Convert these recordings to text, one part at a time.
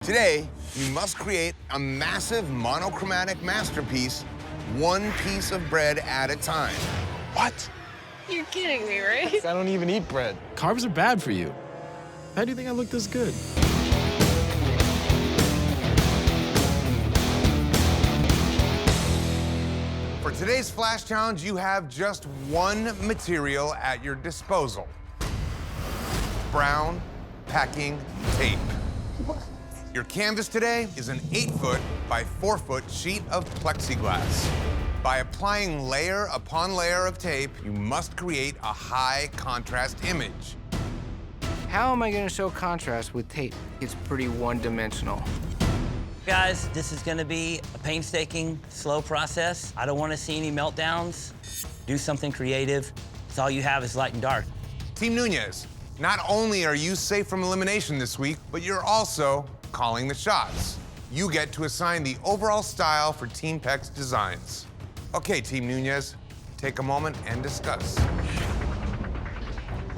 Today, you must create a massive monochromatic masterpiece, one piece of bread at a time. What? You're kidding me, right? I don't even eat bread. Carbs are bad for you. How do you think I look this good? For today's Flash Challenge, you have just one material at your disposal. Brown packing tape. What? Your canvas today is an 8-foot by 4-foot sheet of plexiglass. By applying layer upon layer of tape, you must create a high contrast image. How am I gonna show contrast with tape? It's pretty one-dimensional. Guys, this is gonna be a painstaking, slow process. I don't wanna see any meltdowns. Do something creative. It's all you have is light and dark. Team Nunez, not only are you safe from elimination this week, but you're also calling the shots. You get to assign the overall style for Team Peck's designs. Okay, Team Nunez, take a moment and discuss.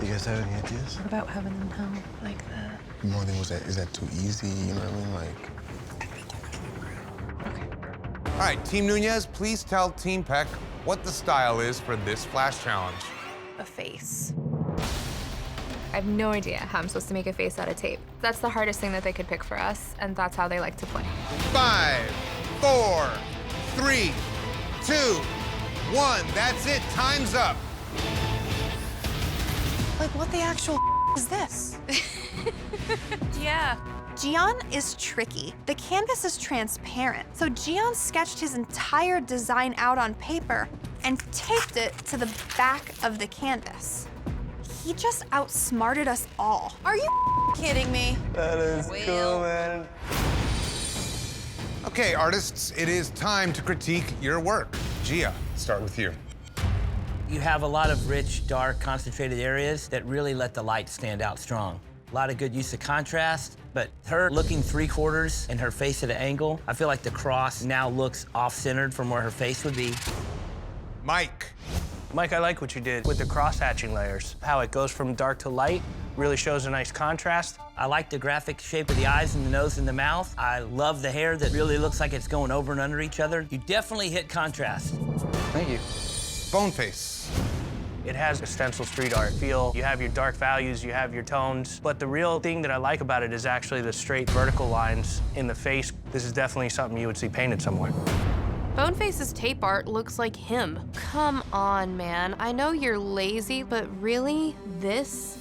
You guys have any ideas? What about having them held like that? More than is that too easy? You know what I mean? Like. All right, Team Nunez, please tell Team Peck what the style is for this Flash Challenge. A face. I have no idea how I'm supposed to make a face out of tape. That's the hardest thing that they could pick for us, and that's how they like to play. 5, 4, 3, 2, 1. That's it. Time's up. Like, what the actual is this? Yeah. Gian is tricky. The canvas is transparent, so Gian sketched his entire design out on paper and taped it to the back of the canvas. He just outsmarted us all. Are you kidding me? That is cool, man. Okay, artists, it is time to critique your work. Gia, start with you. You have a lot of rich, dark, concentrated areas that really let the light stand out strong. A lot of good use of contrast, but her looking 3/4 and her face at an angle, I feel like the cross now looks off-centered from where her face would be. Mike. Mike, I like what you did with the cross-hatching layers. How it goes from dark to light really shows a nice contrast. I like the graphic shape of the eyes and the nose and the mouth. I love the hair that really looks like it's going over and under each other. You definitely hit contrast. Thank you. Boneface. It has a stencil street art feel. You have your dark values, you have your tones, but the real thing that I like about it is actually the straight vertical lines in the face. This is definitely something you would see painted somewhere. Boneface's tape art looks like him. Come on, man. I know you're lazy, but really, this?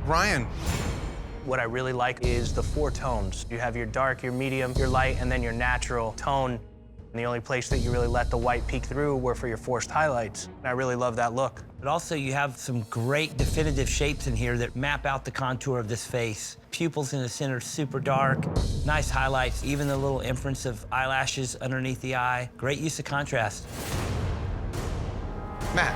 Ryan. What I really like is the 4 tones. You have your dark, your medium, your light, and then your natural tone. And the only place that you really let the white peek through were for your forced highlights. And I really love that look. But also you have some great definitive shapes in here that map out the contour of this face. Pupils in the center, super dark, nice highlights, even the little inference of eyelashes underneath the eye. Great use of contrast. Matt.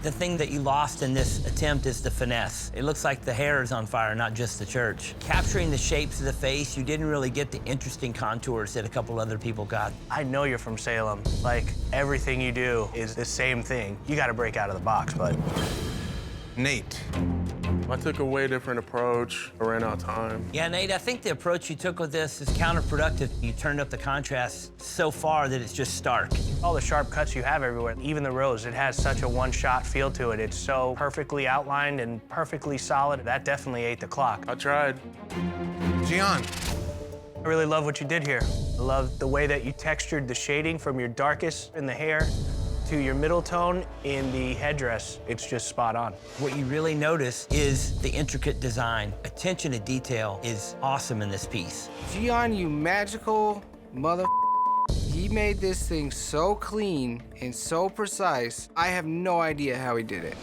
The thing that you lost in this attempt is the finesse. It looks like the hair is on fire, not just the church. Capturing the shapes of the face, you didn't really get the interesting contours that a couple other people got. I know you're from Salem. Like, everything you do is the same thing. You gotta break out of the box, bud. Nate. I took a way different approach. I ran out of time. Yeah, Nate, I think the approach you took with this is counterproductive. You turned up the contrast so far that it's just stark. All the sharp cuts you have everywhere, even the rose, it has such a one-shot feel to it. It's so perfectly outlined and perfectly solid. That definitely ate the clock. I tried. Gian. I really love what you did here. I love the way that you textured the shading from your darkest in the hair to your middle tone in the headdress. It's just spot on. What you really notice is the intricate design. Attention to detail is awesome in this piece. Gian, you magical mother. He made this thing so clean and so precise. I have no idea how he did it.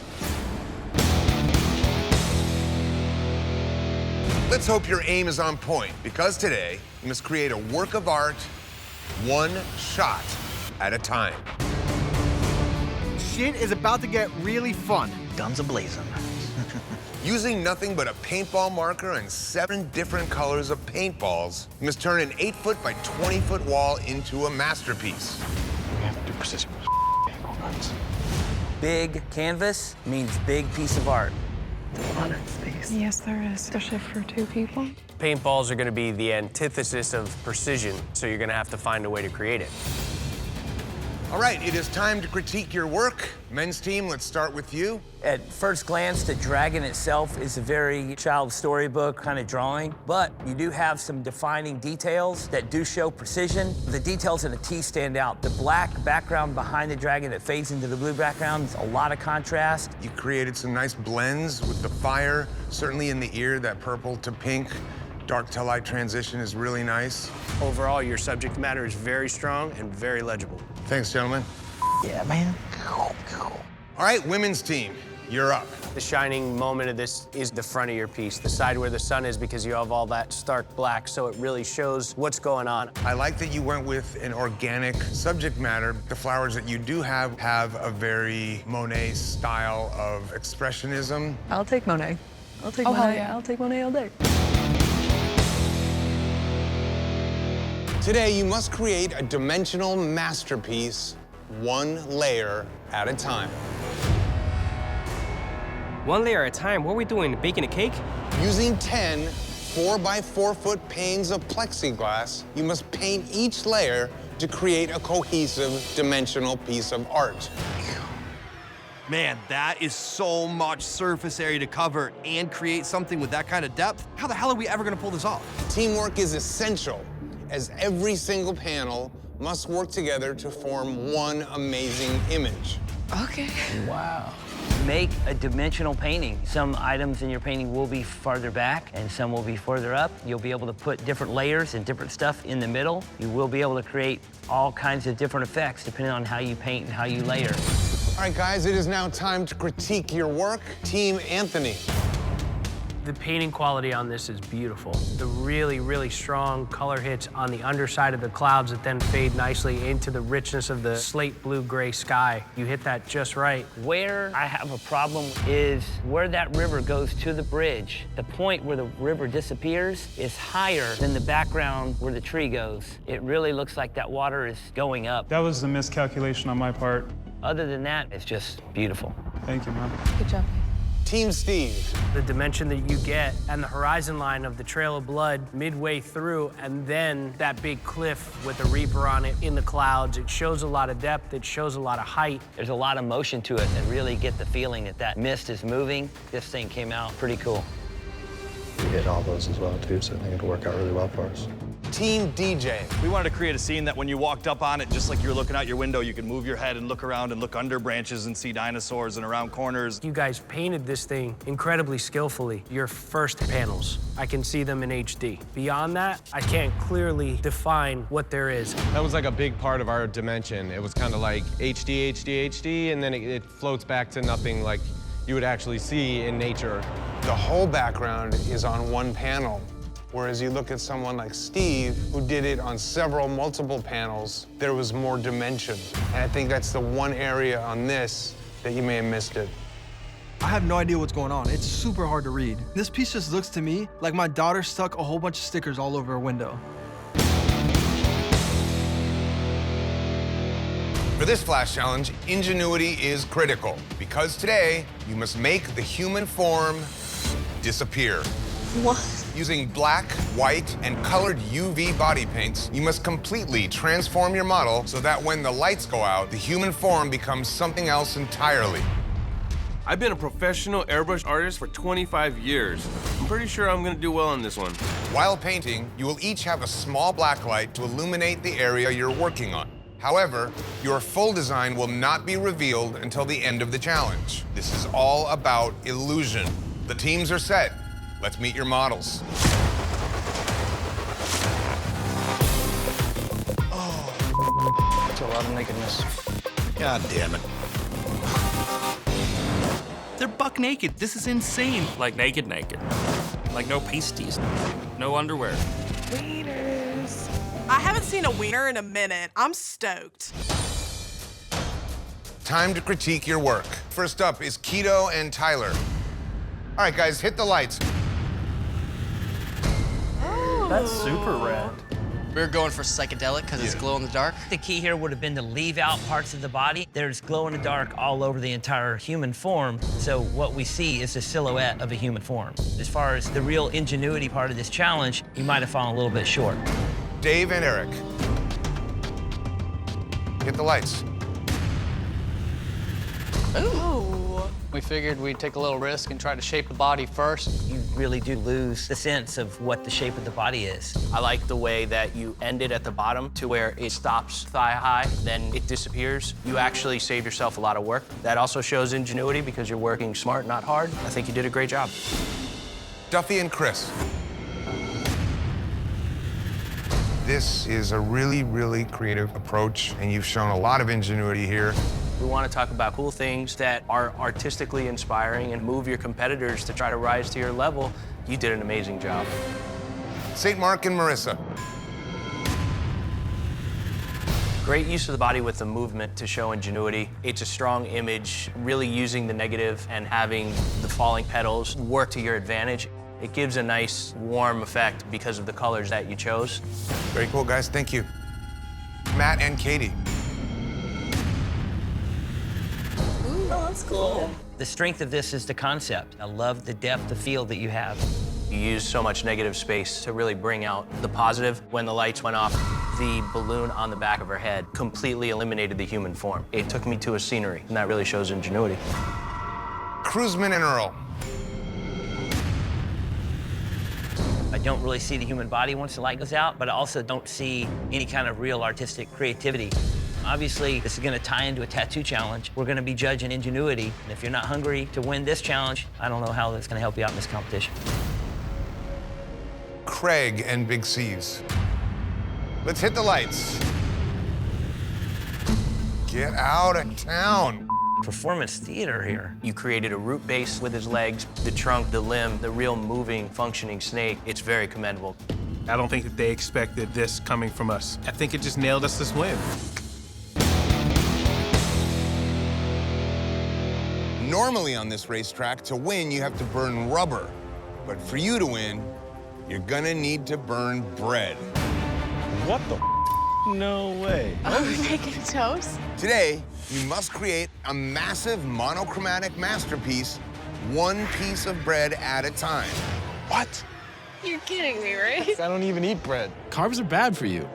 Let's hope your aim is on point, because today you must create a work of art, one shot at a time. Shit is about to get really fun. Guns a-blazing. Using nothing but a paintball marker and 7 different colors of paintballs, you must turn an 8-foot by 20-foot wall into a masterpiece. We have to do precision. Big canvas means big piece of art. A lot of space. Yes, there is, especially for 2 people. Paintballs are going to be the antithesis of precision, so you're going to have to find a way to create it. All right, it is time to critique your work. Men's team, let's start with you. At first glance, the dragon itself is a very child storybook kind of drawing, but you do have some defining details that do show precision. The details in the T stand out. The black background behind the dragon that fades into the blue background is a lot of contrast. You created some nice blends with the fire, certainly in the ear, that purple to pink. Dark to light transition is really nice. Overall, your subject matter is very strong and very legible. Thanks, gentlemen. Yeah, man. All right, women's team, you're up. The shining moment of this is the front of your piece, the side where the sun is, because you have all that stark black, so it really shows what's going on. I like that you went with an organic subject matter. The flowers that you do have a very Monet style of expressionism. I'll take Monet. I'll take Monet. Yeah. I'll take Monet all day. Today, you must create a dimensional masterpiece, one layer at a time. One layer at a time? What are we doing, baking a cake? Using 10 4x4-foot panes of plexiglass, you must paint each layer to create a cohesive dimensional piece of art. Man, that is so much surface area to cover and create something with that kind of depth. How the hell are we ever gonna pull this off? Teamwork is essential, as every single panel must work together to form one amazing image. Okay. Wow. Make a dimensional painting. Some items in your painting will be farther back and some will be further up. You'll be able to put different layers and different stuff in the middle. You will be able to create all kinds of different effects depending on how you paint and how you layer. All right, guys, it is now time to critique your work. Team Anthony. The painting quality on this is beautiful. The really, really strong color hits on the underside of the clouds that then fade nicely into the richness of the slate blue-gray sky. You hit that just right. Where I have a problem is where that river goes to the bridge. The point where the river disappears is higher than the background where the tree goes. It really looks like that water is going up. That was a miscalculation on my part. Other than that, it's just beautiful. Thank you, man. Good job. Team Steve. The dimension that you get and the horizon line of the Trail of Blood midway through, and then that big cliff with the Reaper on it in the clouds. It shows a lot of depth, it shows a lot of height. There's a lot of motion to it and really get the feeling that that mist is moving. This thing came out pretty cool. We hit all those as well, too, so I think it'll work out really well for us. Team DJ. We wanted to create a scene that when you walked up on it, just like you were looking out your window, you could move your head and look around and look under branches and see dinosaurs and around corners. You guys painted this thing incredibly skillfully. Your first panels, I can see them in HD. Beyond that, I can't clearly define what there is. That was like a big part of our dimension. It was kind of like HD, HD, HD, and then it floats back to nothing like you would actually see in nature. The whole background is on one panel. Whereas you look at someone like Steve, who did it on multiple panels, there was more dimension. And I think that's the one area on this that you may have missed it. I have no idea what's going on. It's super hard to read. This piece just looks to me like my daughter stuck a whole bunch of stickers all over her window. For this flash challenge, ingenuity is critical, because today you must make the human form disappear. What? Using black, white, and colored UV body paints, you must completely transform your model so that when the lights go out, the human form becomes something else entirely. I've been a professional airbrush artist for 25 years. I'm pretty sure I'm gonna do well on this one. While painting, you will each have a small black light to illuminate the area you're working on. However, your full design will not be revealed until the end of the challenge. This is all about illusion. The teams are set. Let's meet your models. Oh. That's a lot of nakedness. God damn it. They're buck naked. This is insane. Like naked. Like no pasties, no underwear. Wieners. I haven't seen a wiener in a minute. I'm stoked. Time to critique your work. First up is Keto and Tyler. All right, guys, hit the lights. That's super rad. We were going for psychedelic because it's glow in the dark. The key here would have been to leave out parts of the body. There's glow in the dark all over the entire human form, so what we see is a silhouette of a human form. As far as the real ingenuity part of this challenge, you might have fallen a little bit short. Dave and Eric. Get the lights. Ooh. We figured we'd take a little risk and try to shape the body first. You really do lose the sense of what the shape of the body is. I like the way that you end it at the bottom to where it stops thigh high, then it disappears. You actually save yourself a lot of work. That also shows ingenuity because you're working smart, not hard. I think you did a great job. Duffy and Chris. This is a really, really creative approach, and you've shown a lot of ingenuity here. We want to talk about cool things that are artistically inspiring and move your competitors to try to rise to your level. You did an amazing job. St. Mark and Marissa. Great use of the body with the movement to show ingenuity. It's a strong image, really using the negative and having the falling petals work to your advantage. It gives a nice, warm effect because of the colors that you chose. Very cool, guys. Thank you. Matt and Katie. Ooh, that's cool. The strength of this is the concept. I love the depth of field that you have. You use so much negative space to really bring out the positive. When the lights went off, the balloon on the back of her head completely eliminated the human form. It took me to a scenery, and that really shows ingenuity. Cruzman and Earl. I don't really see the human body once the light goes out, but I also don't see any kind of real artistic creativity. Obviously, this is gonna tie into a tattoo challenge. We're gonna be judging ingenuity, and if you're not hungry to win this challenge, I don't know how that's gonna help you out in this competition. Craig and Big C's. Let's hit the lights. Get out of town. Performance theater here. You created a root base with his legs, the trunk, the limb, the real moving, functioning snake. It's very commendable. I don't think that they expected this coming from us. I think it just nailed us this win. Normally on this racetrack, to win, you have to burn rubber. But for you to win, you're gonna need to burn bread. What the? No way. Are we making toast? Today, you must create a massive monochromatic masterpiece, one piece of bread at a time. What? You're kidding me, right? I don't even eat bread. Carbs are bad for you.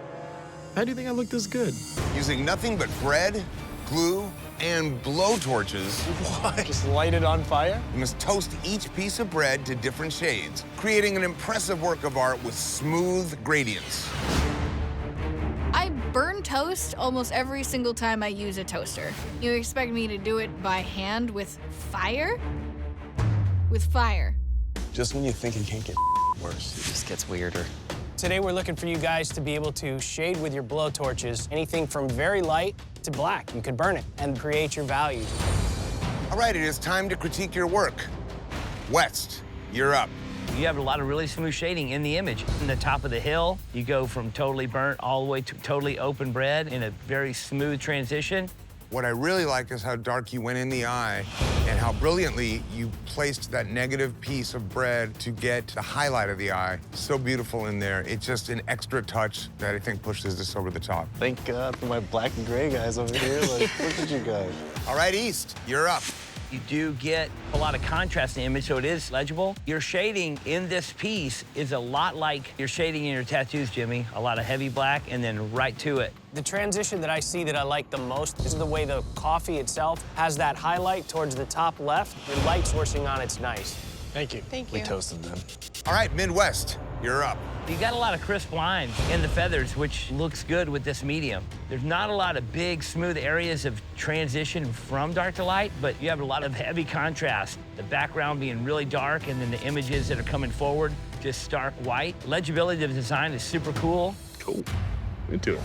How do you think I look this good? Using nothing but bread, glue, and blowtorches. What? Just light it on fire? You must toast each piece of bread to different shades, creating an impressive work of art with smooth gradients. I burn toast almost every single time I use a toaster. You expect me to do it by hand with fire? With fire. Just when you think it can't get worse, it just gets weirder. Today, we're looking for you guys to be able to shade with your blowtorches anything from very light to black. You could burn it and create your value. All right, it is time to critique your work. West, you're up. You have a lot of really smooth shading in the image. In the top of the hill, you go from totally burnt all the way to totally open bread in a very smooth transition. What I really like is how dark you went in the eye and how brilliantly you placed that negative piece of bread to get the highlight of the eye. So beautiful in there. It's just an extra touch that I think pushes this over the top. Thank God for my black and gray guys over here. Like, look at you guys. All right, East, you're up. You do get a lot of contrast in the image, so it is legible. Your shading in this piece is a lot like your shading in your tattoos, Jimmy. A lot of heavy black and then right to it. The transition that I see that I like the most is the way the coffee itself has that highlight towards the top left. The light sourcing on it's nice. Thank you. Thank you. We toasted them. All right, Midwest, you're up. You got a lot of crisp lines in the feathers, which looks good with this medium. There's not a lot of big, smooth areas of transition from dark to light, but you have a lot of heavy contrast. The background being really dark, and then the images that are coming forward, just stark white. Legibility of the design is super cool. Cool. Into it.